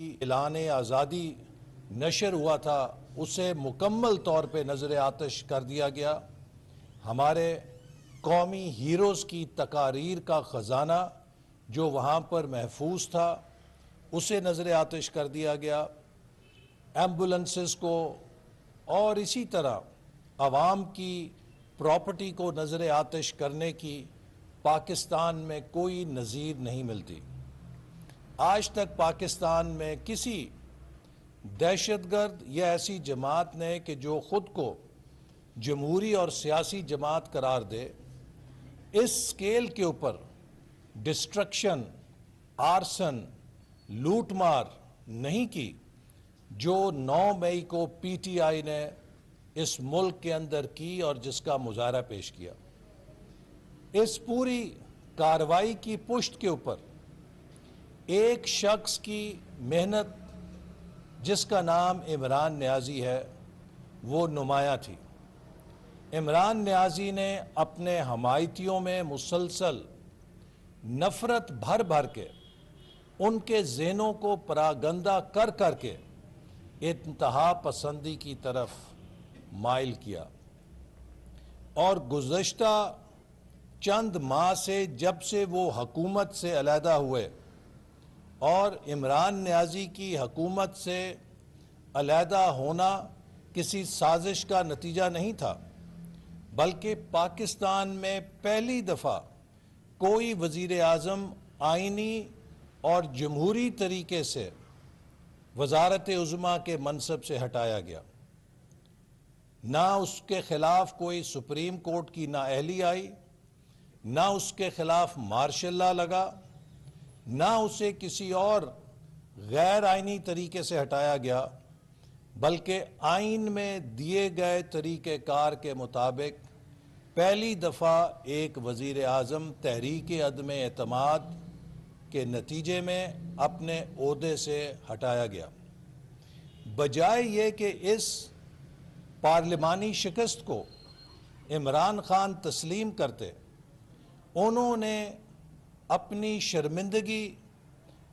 اعلان آزادی نشر ہوا تھا اسے مکمل طور پہ نظر آتش کر دیا گیا۔ ہمارے قومی ہیروز کی تقاریر کا خزانہ جو وہاں پر محفوظ تھا اسے نظر آتش کر دیا گیا۔ ایمبولنسز کو اور اسی طرح عوام کی پراپرٹی کو نظر آتش کرنے کی پاکستان میں کوئی نظیر نہیں ملتی۔ آج تک پاکستان میں کسی دہشت گرد یا ایسی جماعت نے کہ جو خود کو جمہوری اور سیاسی جماعت قرار دے اس سکیل کے اوپر ڈسٹرکشن، آرسن، لوٹ مار نہیں کی جو 9 مئی کو پی ٹی آئی نے اس ملک کے اندر کی اور جس کا مظاہرہ پیش کیا۔ اس پوری کارروائی کی پشت کے اوپر ایک شخص کی محنت جس کا نام عمران نیازی ہے وہ نمایاں تھی۔ عمران نیازی نے اپنے حمایتیوں میں مسلسل نفرت بھر بھر کے ان کے ذہنوں کو پراگندہ کر کر کے انتہا پسندی کی طرف مائل کیا، اور گزشتہ چند ماہ سے جب سے وہ حکومت سے علیحدہ ہوئے اور عمران نیازی کی حکومت سے علیحدہ ہونا کسی سازش کا نتیجہ نہیں تھا بلکہ پاکستان میں پہلی دفعہ کوئی وزیر اعظم آئینی اور جمہوری طریقے سے وزارت عظمیٰ کے منصب سے ہٹایا گیا۔ نہ اس کے خلاف کوئی سپریم کورٹ کی نااہلی آئی، نہ اس کے خلاف مارشل لا لگا، نہ اسے کسی اور غیر آئینی طریقے سے ہٹایا گیا، بلکہ آئین میں دیے گئے طریقہ کار کے مطابق پہلی دفعہ ایک وزیر اعظم تحریک عدم اعتماد کے نتیجے میں اپنے عہدے سے ہٹایا گیا۔ بجائے یہ کہ اس پارلیمانی شکست کو عمران خان تسلیم کرتے، انہوں نے اپنی شرمندگی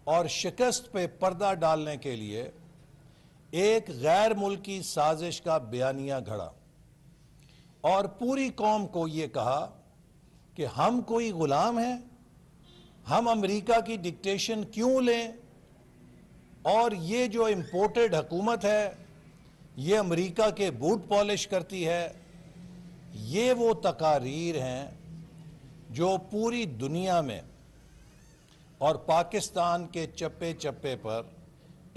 اور شکست پہ پردہ ڈالنے کے لیے ایک غیر ملکی سازش کا بیانیہ گھڑا اور پوری قوم کو یہ کہا کہ ہم کوئی غلام ہیں، ہم امریکہ کی ڈکٹیشن کیوں لیں، اور یہ جو امپورٹڈ حکومت ہے یہ امریکہ کے بوٹ پالش کرتی ہے۔ یہ وہ تقاریر ہیں جو پوری دنیا میں اور پاکستان کے چپے چپے پر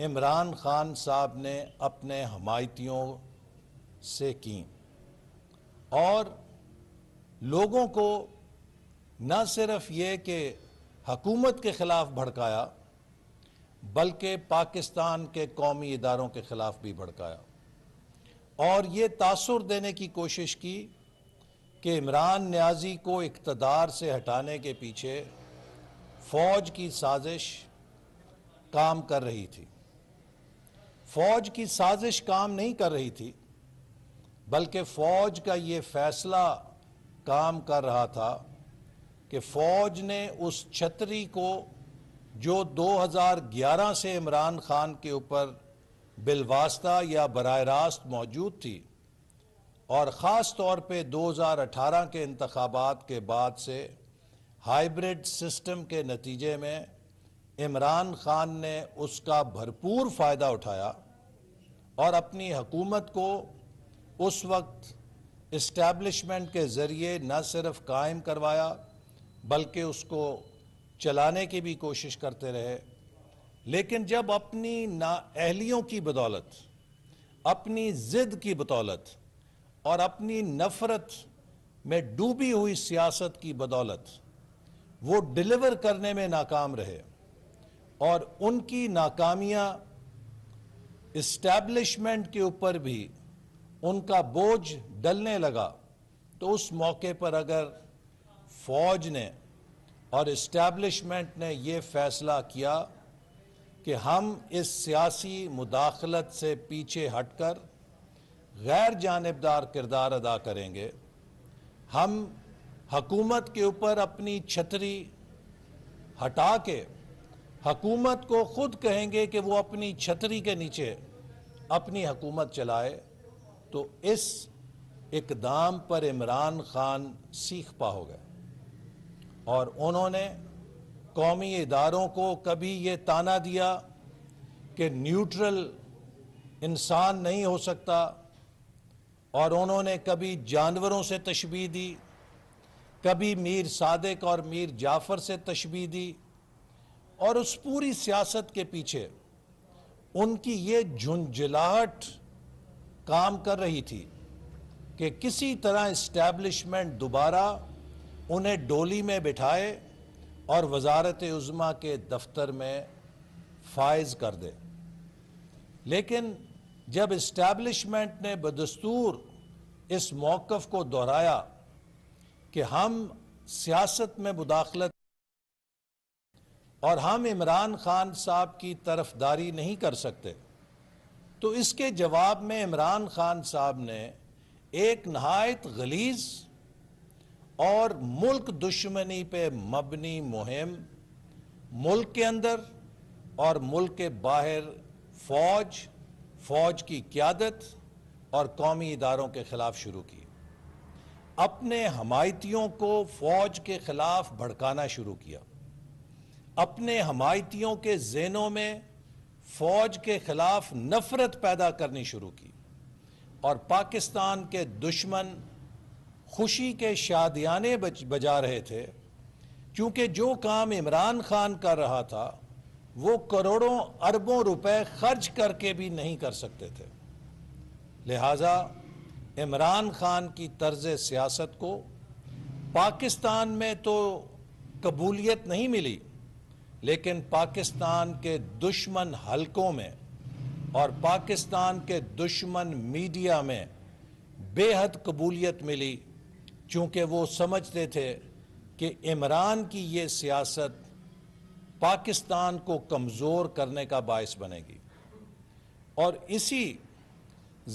عمران خان صاحب نے اپنے حمایتیوں سے کی اور لوگوں کو نہ صرف یہ کہ حکومت کے خلاف بھڑکایا بلکہ پاکستان کے قومی اداروں کے خلاف بھی بھڑکایا، اور یہ تاثر دینے کی کوشش کی کہ عمران نیازی کو اقتدار سے ہٹانے کے پیچھے فوج کی سازش کام کر رہی تھی۔ فوج کی سازش کام نہیں کر رہی تھی بلکہ فوج کا یہ فیصلہ کام کر رہا تھا کہ فوج نے اس چھتری کو جو 2011 سے عمران خان کے اوپر بالواسطہ یا براہ راست موجود تھی، اور خاص طور پہ 2018 کے انتخابات کے بعد سے ہائیبرڈ سسٹم کے نتیجے میں عمران خان نے اس کا بھرپور فائدہ اٹھایا اور اپنی حکومت کو اس وقت اسٹیبلشمنٹ کے ذریعے نہ صرف قائم کروایا بلکہ اس کو چلانے کی بھی کوشش کرتے رہے۔ لیکن جب اپنی نااہلیوں کی بدولت، اپنی ضد کی بدولت اور اپنی نفرت میں ڈوبی ہوئی سیاست کی بدولت وہ ڈیلیور کرنے میں ناکام رہے اور ان کی ناکامیاں اسٹیبلشمنٹ کے اوپر بھی ان کا بوجھ ڈلنے لگا، تو اس موقع پر اگر فوج نے اور اسٹیبلشمنٹ نے یہ فیصلہ کیا کہ ہم اس سیاسی مداخلت سے پیچھے ہٹ کر غیر جانبدار کردار ادا کریں گے، ہم حکومت کے اوپر اپنی چھتری ہٹا کے حکومت کو خود کہیں گے کہ وہ اپنی چھتری کے نیچے اپنی حکومت چلائے تو اس اقدام پر عمران خان سیخ پا ہو گئے اور انہوں نے قومی اداروں کو کبھی یہ طعنہ دیا کہ نیوٹرل انسان نہیں ہو سکتا، اور انہوں نے کبھی جانوروں سے تشبیہ دی، کبھی میر صادق اور میر جعفر سے تشبیہ دی، اور اس پوری سیاست کے پیچھے ان کی یہ جھنجھلاہٹ کام کر رہی تھی کہ کسی طرح اسٹیبلشمنٹ دوبارہ انہیں ڈولی میں بٹھائے اور وزارت عظمیٰ کے دفتر میں فائز کر دے۔ لیکن جب اسٹیبلشمنٹ نے بدستور اس موقف کو دہرایا کہ ہم سیاست میں مداخلت اور ہم عمران خان صاحب کی طرفداری نہیں کر سکتے، تو اس کے جواب میں عمران خان صاحب نے ایک نہایت غلیظ اور ملک دشمنی پہ مبنی مہم ملک کے اندر اور ملک کے باہر فوج کی قیادت اور قومی اداروں کے خلاف شروع کی۔ اپنے حمایتیوں کو فوج کے خلاف بھڑکانا شروع کیا، اپنے حمایتیوں کے ذہنوں میں فوج کے خلاف نفرت پیدا کرنی شروع کی، اور پاکستان کے دشمن خوشی کے شادیانے بجا رہے تھے، کیونکہ جو کام عمران خان کر رہا تھا وہ کروڑوں اربوں روپے خرچ کر کے بھی نہیں کر سکتے تھے۔ لہٰذا عمران خان کی طرز سیاست کو پاکستان میں تو قبولیت نہیں ملی، لیکن پاکستان کے دشمن حلقوں میں اور پاکستان کے دشمن میڈیا میں بے حد قبولیت ملی، چونکہ وہ سمجھتے تھے کہ عمران کی یہ سیاست پاکستان کو کمزور کرنے کا باعث بنے گی، اور اسی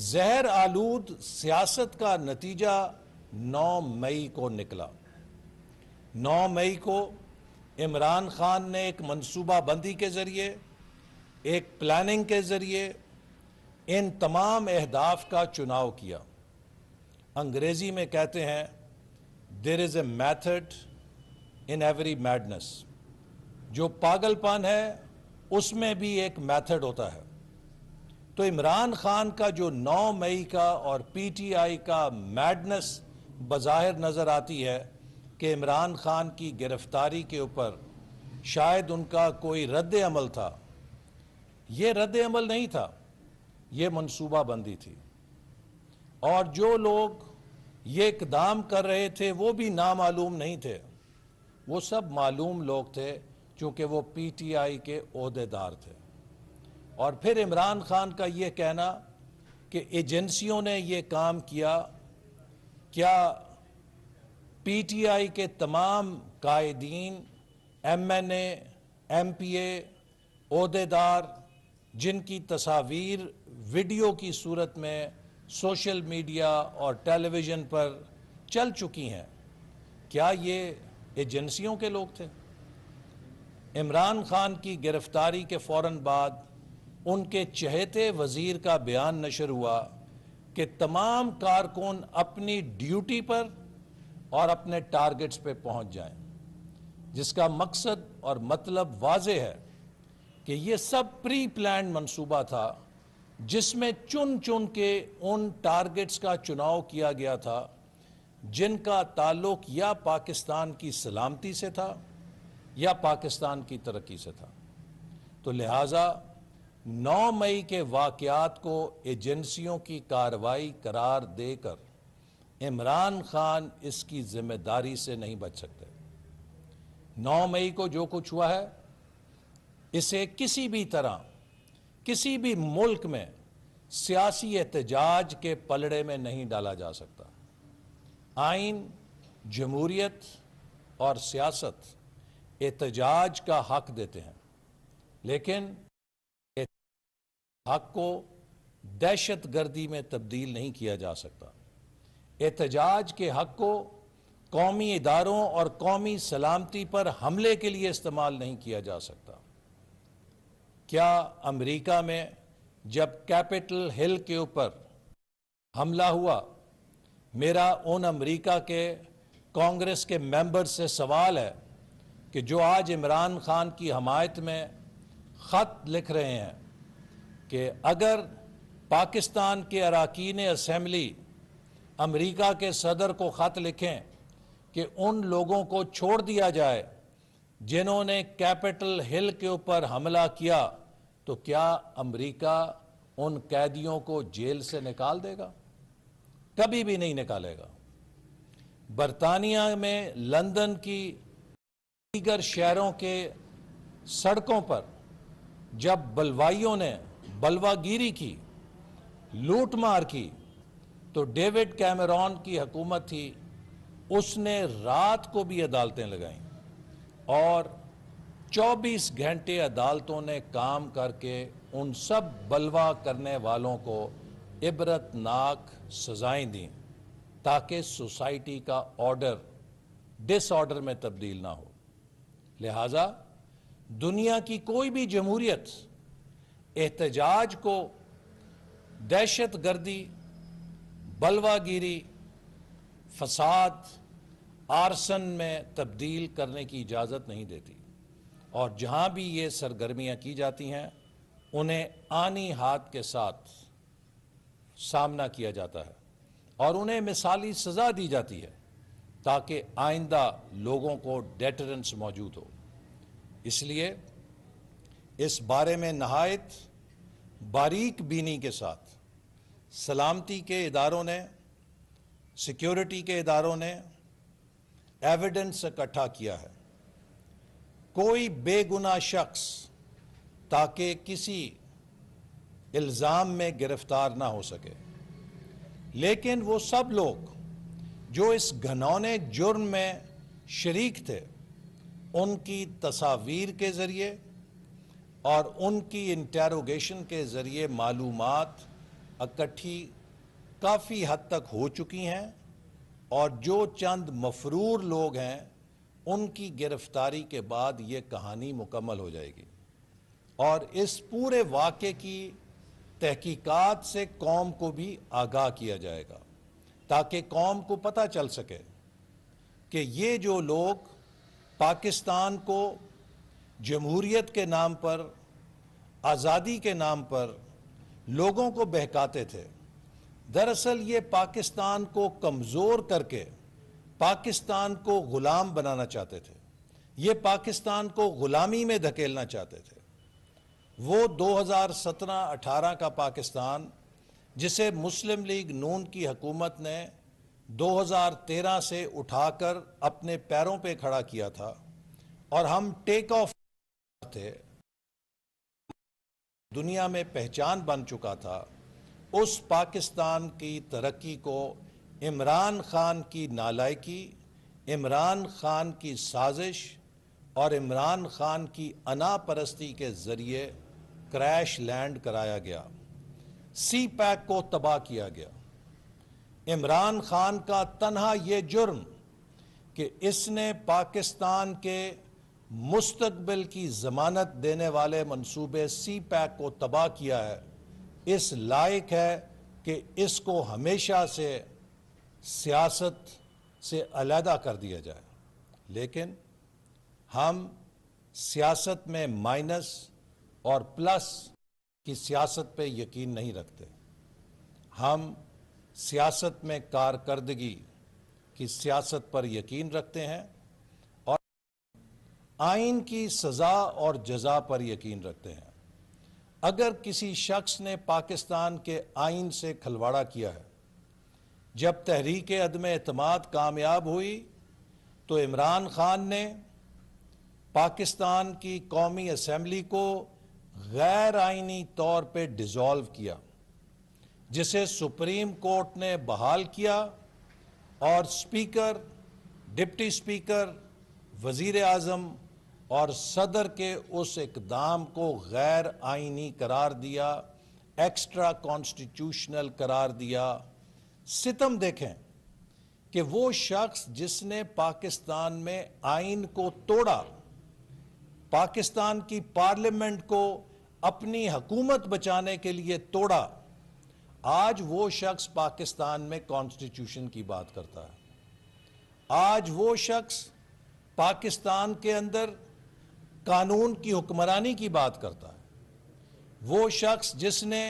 زہر آلود سیاست کا نتیجہ 9 مئی کو نکلا۔ 9 مئی کو عمران خان نے ایک منصوبہ بندی کے ذریعے، ایک پلاننگ کے ذریعے ان تمام اہداف کا چناؤ کیا۔ انگریزی میں کہتے ہیں there is a method in every madness، جو پاگل پن ہے اس میں بھی ایک میتھڈ ہوتا ہے۔ تو عمران خان کا جو 9 مئی کا اور پی ٹی آئی کا میڈنس بظاہر نظر آتی ہے کہ عمران خان کی گرفتاری کے اوپر شاید ان کا کوئی رد عمل تھا، یہ رد عمل نہیں تھا، یہ منصوبہ بندی تھی، اور جو لوگ یہ اقدام کر رہے تھے وہ بھی نامعلوم نہیں تھے، وہ سب معلوم لوگ تھے، چونکہ وہ پی ٹی آئی کے عہدیدار تھے۔ اور پھر عمران خان کا یہ کہنا کہ ایجنسیوں نے یہ کام کیا، کیا پی ٹی آئی کے تمام قائدین، ایم این اے، ایم پی اے، عہدیدار جن کی تصاویر ویڈیو کی صورت میں سوشل میڈیا اور ٹیلی ویژن پر چل چکی ہیں، کیا یہ ایجنسیوں کے لوگ تھے؟ عمران خان کی گرفتاری کے فوراً بعد ان کے چہیتے وزیر کا بیان نشر ہوا کہ تمام کارکن اپنی ڈیوٹی پر اور اپنے ٹارگٹس پہ پہنچ جائیں، جس کا مقصد اور مطلب واضح ہے کہ یہ سب پری پلانڈ منصوبہ تھا، جس میں چن چن کے ان ٹارگٹس کا چناؤ کیا گیا تھا جن کا تعلق یا پاکستان کی سلامتی سے تھا یا پاکستان کی ترقی سے تھا۔ تو لہٰذا 9 مئی کے واقعات کو ایجنسیوں کی کارروائی قرار دے کر عمران خان اس کی ذمہ داری سے نہیں بچ سکتے۔ 9 مئی کو جو کچھ ہوا ہے اسے کسی بھی طرح کسی بھی ملک میں سیاسی احتجاج کے پلڑے میں نہیں ڈالا جا سکتا۔ آئین، جمہوریت اور سیاست احتجاج کا حق دیتے ہیں، لیکن حق کو دہشت گردی میں تبدیل نہیں کیا جا سکتا۔ احتجاج کے حق کو قومی اداروں اور قومی سلامتی پر حملے کے لیے استعمال نہیں کیا جا سکتا۔ کیا امریکہ میں جب کیپٹل ہل کے اوپر حملہ ہوا، میرا ان امریکہ کے کانگریس کے ممبر سے سوال ہے کہ جو آج عمران خان کی حمایت میں خط لکھ رہے ہیں کہ اگر پاکستان کے اراکین اسمبلی امریکہ کے صدر کو خط لکھیں کہ ان لوگوں کو چھوڑ دیا جائے جنہوں نے کیپٹل ہل کے اوپر حملہ کیا، تو کیا امریکہ ان قیدیوں کو جیل سے نکال دے گا؟ کبھی بھی نہیں نکالے گا۔ برطانیہ میں لندن کی دیگر شہروں کے سڑکوں پر جب بلوائیوں نے بلوہ گیری کی، لوٹ مار کی، تو ڈیوڈ کیمرون کی حکومت تھی، اس نے رات کو بھی عدالتیں لگائیں اور 24 گھنٹے عدالتوں نے کام کر کے ان سب بلوہ کرنے والوں کو عبرتناک سزائیں دیں تاکہ سوسائٹی کا آرڈر ڈس آرڈر میں تبدیل نہ ہو۔ لہٰذا دنیا کی کوئی بھی جمہوریت احتجاج کو دہشت گردی، بلوہ گیری، فساد، آرسن میں تبدیل کرنے کی اجازت نہیں دیتی، اور جہاں بھی یہ سرگرمیاں کی جاتی ہیں انہیں آنی ہاتھ کے ساتھ سامنا کیا جاتا ہے اور انہیں مثالی سزا دی جاتی ہے تاکہ آئندہ لوگوں کو ڈیٹرنس موجود ہو۔ اس لیے اس بارے میں نہایت باریک بینی کے ساتھ سلامتی کے اداروں نے، سیکیورٹی کے اداروں نے ایویڈنس اکٹھا کیا ہے۔ کوئی بے گناہ شخص تاکہ کسی الزام میں گرفتار نہ ہو سکے، لیکن وہ سب لوگ جو اس گھنونے جرم میں شریک تھے، ان کی تصاویر کے ذریعے اور ان کی انٹیروگیشن کے ذریعے معلومات اکٹھی کافی حد تک ہو چکی ہیں، اور جو چند مفرور لوگ ہیں ان کی گرفتاری کے بعد یہ کہانی مکمل ہو جائے گی، اور اس پورے واقعے کی تحقیقات سے قوم کو بھی آگاہ کیا جائے گا تاکہ قوم کو پتہ چل سکے کہ یہ جو لوگ پاکستان کو جمہوریت کے نام پر، آزادی کے نام پر لوگوں کو بہکاتے تھے، دراصل یہ پاکستان کو کمزور کر کے پاکستان کو غلام بنانا چاہتے تھے، یہ پاکستان کو غلامی میں دھکیلنا چاہتے تھے۔ وہ 2017-18 کا پاکستان جسے مسلم لیگ نون کی حکومت نے 2013 سے اٹھا کر اپنے پیروں پہ کھڑا کیا تھا اور ہم ٹیک آف تھے، دنیا میں پہچان بن چکا تھا، اس پاکستان کی ترقی کو عمران خان کی نالائکی، عمران خان کی سازش اور عمران خان کی انا پرستی کے ذریعے کریش لینڈ کرایا گیا، سی پیک کو تباہ کیا گیا۔ عمران خان کا تنہا یہ جرم کہ اس نے پاکستان کے مستقبل کی ضمانت دینے والے منصوبے سی پیک کو تباہ کیا ہے، اس لائق ہے کہ اس کو ہمیشہ سے سیاست سے علیحدہ کر دیا جائے۔ لیکن ہم سیاست میں مائنس اور پلس کی سیاست پہ یقین نہیں رکھتے، ہم سیاست میں کارکردگی کی سیاست پر یقین رکھتے ہیں اور آئین کی سزا اور جزا پر یقین رکھتے ہیں۔ اگر کسی شخص نے پاکستان کے آئین سے کھلواڑا کیا ہے، جب تحریک عدم اعتماد کامیاب ہوئی تو عمران خان نے پاکستان کی قومی اسمبلی کو غیر آئینی طور پہ ڈیزالو کیا، جسے سپریم کورٹ نے بحال کیا، اور اسپیکر، ڈپٹی اسپیکر، وزیر اعظم اور صدر کے اس اقدام کو غیر آئینی قرار دیا، ایکسٹرا کانسٹیٹیوشنل قرار دیا۔ ستم دیکھیں کہ وہ شخص جس نے پاکستان میں آئین کو توڑا، پاکستان کی پارلیمنٹ کو اپنی حکومت بچانے کے لیے توڑا، آج وہ شخص پاکستان میں کانسٹیٹیوشن کی بات کرتا ہے۔ آج وہ شخص پاکستان کے اندر قانون کی حکمرانی کی بات کرتا ہے۔ وہ شخص جس نے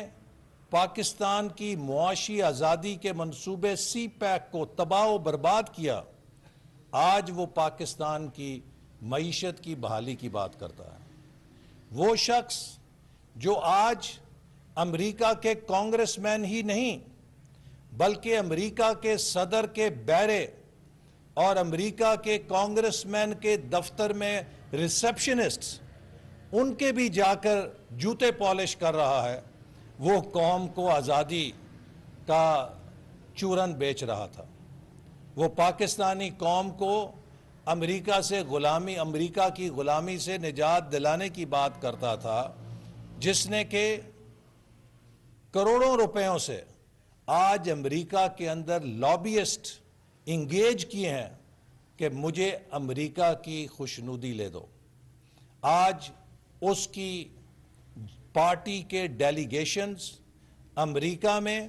پاکستان کی معاشی آزادی کے منصوبے سی پیک کو تباہ و برباد کیا، آج وہ پاکستان کی معیشت کی بحالی کی بات کرتا ہے۔ وہ شخص جو آج امریکہ کے کانگریس مین ہی نہیں بلکہ امریکہ کے صدر کے بیرے اور امریکہ کے کانگریس مین کے دفتر میں ریسپشنسٹس ان کے بھی جا کر جوتے پالش کر رہا ہے، وہ قوم کو آزادی کا چورن بیچ رہا تھا۔ وہ پاکستانی قوم کو امریکہ کی غلامی سے نجات دلانے کی بات کرتا تھا، جس نے کہ کروڑوں روپیوں سے آج امریکہ کے اندر لابیسٹ انگیج کیے ہیں کہ مجھے امریکہ کی خوشنودی لے دو۔ آج اس کی پارٹی کے ڈیلیگیشنز امریکہ میں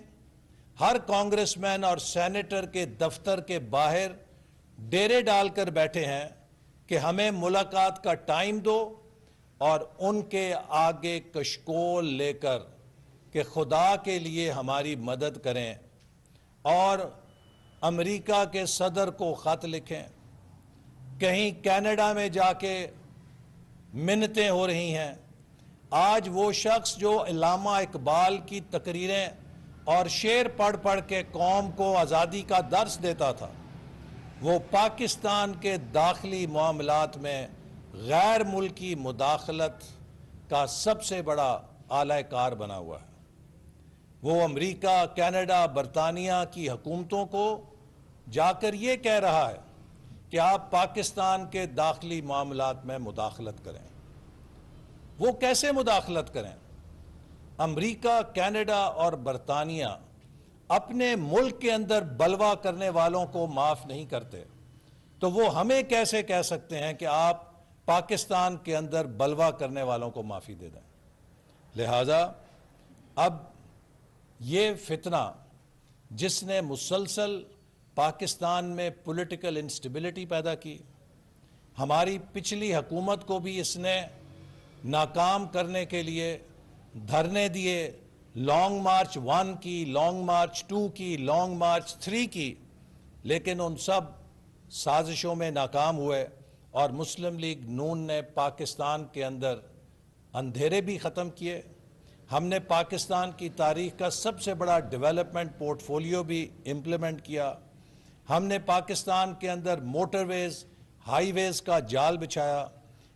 ہر کانگریس مین اور سینیٹر کے دفتر کے باہر ڈیرے ڈال کر بیٹھے ہیں کہ ہمیں ملاقات کا ٹائم دو، اور ان کے آگے کشکول لے کر کہ خدا کے لیے ہماری مدد کریں، اور امریکہ کے صدر کو خط لکھیں۔ کہیں کینیڈا میں جا کے منتیں ہو رہی ہیں۔ آج وہ شخص جو علامہ اقبال کی تقریریں اور شعر پڑھ پڑھ کے قوم کو آزادی کا درس دیتا تھا، وہ پاکستان کے داخلی معاملات میں غیر ملکی مداخلت کا سب سے بڑا اعلی کار بنا ہوا ہے۔ وہ امریکہ، کینیڈا، برطانیہ کی حکومتوں کو جا کر یہ کہہ رہا ہے کہ آپ پاکستان کے داخلی معاملات میں مداخلت کریں۔ وہ کیسے مداخلت کریں؟ امریکہ، کینیڈا اور برطانیہ اپنے ملک کے اندر بلوا کرنے والوں کو معاف نہیں کرتے، تو وہ ہمیں کیسے کہہ سکتے ہیں کہ آپ پاکستان کے اندر بلوا کرنے والوں کو معافی دے دیں؟ لہذا اب یہ فتنہ جس نے مسلسل پاکستان میں پولیٹیکل انسٹیبلٹی پیدا کی، ہماری پچھلی حکومت کو بھی اس نے ناکام کرنے کے لیے دھرنے دیے، لانگ مارچ 1 کی، لانگ مارچ 2 کی، لانگ مارچ 3 کی، لیکن ان سب سازشوں میں ناکام ہوئے، اور مسلم لیگ نون نے پاکستان کے اندر اندھیرے بھی ختم کیے۔ ہم نے پاکستان کی تاریخ کا سب سے بڑا ڈیولپمنٹ پورٹ فولیو بھی امپلیمنٹ کیا۔ ہم نے پاکستان کے اندر موٹر ویز، ہائی ویز کا جال بچھایا۔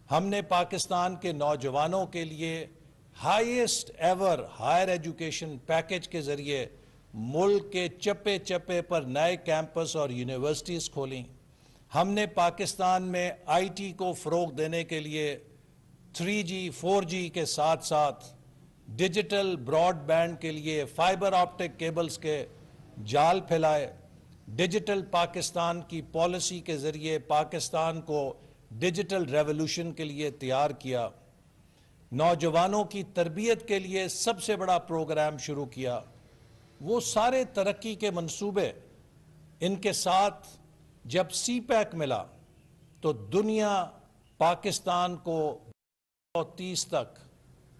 ہم نے پاکستان کے نوجوانوں کے لیے highest ever higher education package کے ذریعے ملک کے چپے چپے پر نئے کیمپس اور یونیورسٹیز کھولیں۔ ہم نے پاکستان میں آئی ٹی کو فروغ دینے کے لیے 3G 4G کے ساتھ ساتھ ڈیجیٹل براڈ بینڈ کے لیے فائبر آپٹک کیبلز کے جال پھیلائے۔ ڈیجیٹل پاکستان کی پالیسی کے ذریعے پاکستان کو ڈیجیٹل ریولوشن کے لیے تیار کیا۔ نوجوانوں کی تربیت کے لیے سب سے بڑا پروگرام شروع کیا۔ وہ سارے ترقی کے منصوبے، ان کے ساتھ جب سی پیک ملا تو دنیا پاکستان کو 2030 تک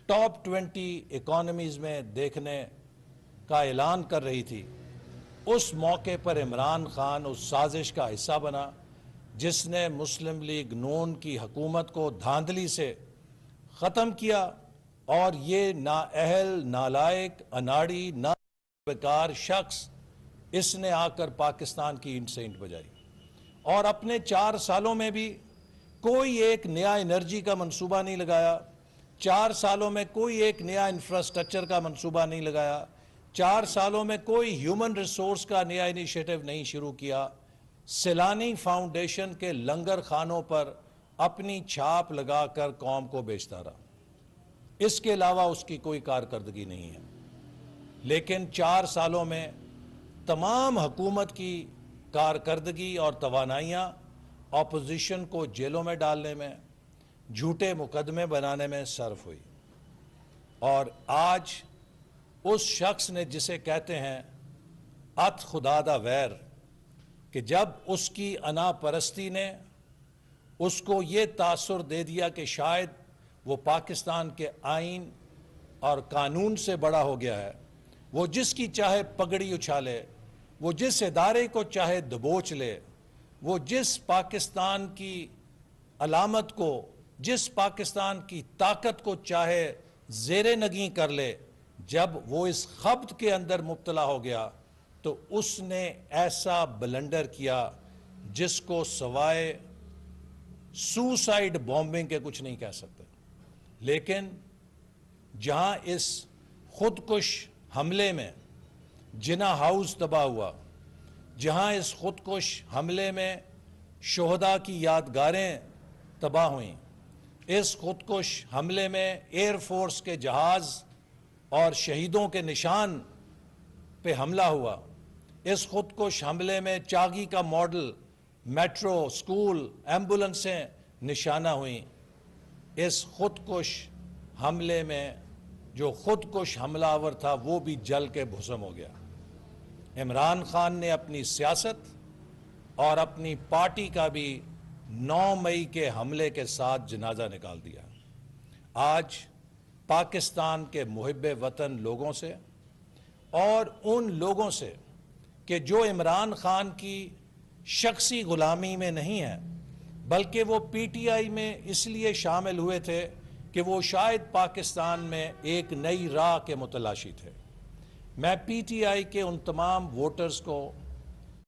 ٹاپ 20 اکانومیز میں دیکھنے کا اعلان کر رہی تھی۔ اس موقع پر عمران خان اس سازش کا حصہ بنا جس نے مسلم لیگ نون کی حکومت کو دھاندلی سے ختم کیا، اور یہ نااہل، نالائق، اناڑی، بیکار شخص اس نے آ کر پاکستان کی اینٹ سے اینٹ بجائی، اور اپنے 4 سالوں میں بھی کوئی ایک نیا انرجی کا منصوبہ نہیں لگایا، 4 سالوں میں کوئی ایک نیا انفراسٹرکچر کا منصوبہ نہیں لگایا، 4 سالوں میں کوئی ہیومن ریسورس کا نیا انیشیٹو نہیں شروع کیا۔ سیلانی فاؤنڈیشن کے لنگر خانوں پر اپنی چھاپ لگا کر قوم کو بیچتا رہا، اس کے علاوہ اس کی کوئی کارکردگی نہیں ہے۔ لیکن 4 سالوں میں تمام حکومت کی کارکردگی اور توانائیاں اپوزیشن کو جیلوں میں ڈالنے میں، جھوٹے مقدمے بنانے میں صرف ہوئی۔ اور آج اس شخص نے جسے کہتے ہیں ات خدا دا ویر کہ جب اس کی انا پرستی نے اس کو یہ تاثر دے دیا کہ شاید وہ پاکستان کے آئین اور قانون سے بڑا ہو گیا ہے، وہ جس کی چاہے پگڑی اچھالے، وہ جس ادارے کو چاہے دبوچ لے، وہ جس پاکستان کی علامت کو، جس پاکستان کی طاقت کو چاہے زیر نگیں کر لے، جب وہ اس خبط کے اندر مبتلا ہو گیا تو اس نے ایسا بلنڈر کیا جس کو سوائے سوسائیڈ بومبنگ کے کچھ نہیں کہہ سکتے۔ لیکن جہاں اس خودکش حملے میں جنا ہاؤس تباہ ہوا، جہاں اس خودکش حملے میں شہداء کی یادگاریں تباہ ہوئیں، اس خودکش حملے میں ایئر فورس کے جہاز اور شہیدوں کے نشان پہ حملہ ہوا، اس خودکش حملے میں چاگی کا ماڈل، میٹرو، سکول، ایمبولنسیں نشانہ ہوئیں، اس خودکش حملے میں جو خودکش حملہ آور تھا وہ بھی جل کے بھسم ہو گیا۔ عمران خان نے اپنی سیاست اور اپنی پارٹی کا بھی 9 مئی کے حملے کے ساتھ جنازہ نکال دیا۔ آج پاکستان کے محب وطن لوگوں سے اور ان لوگوں سے کہ جو عمران خان کی شخصی غلامی میں نہیں ہیں بلکہ وہ پی ٹی آئی میں اس لیے شامل ہوئے تھے کہ وہ شاید پاکستان میں ایک نئی راہ کے متلاشی تھے، میں پی ٹی آئی کے ان تمام ووٹرز کو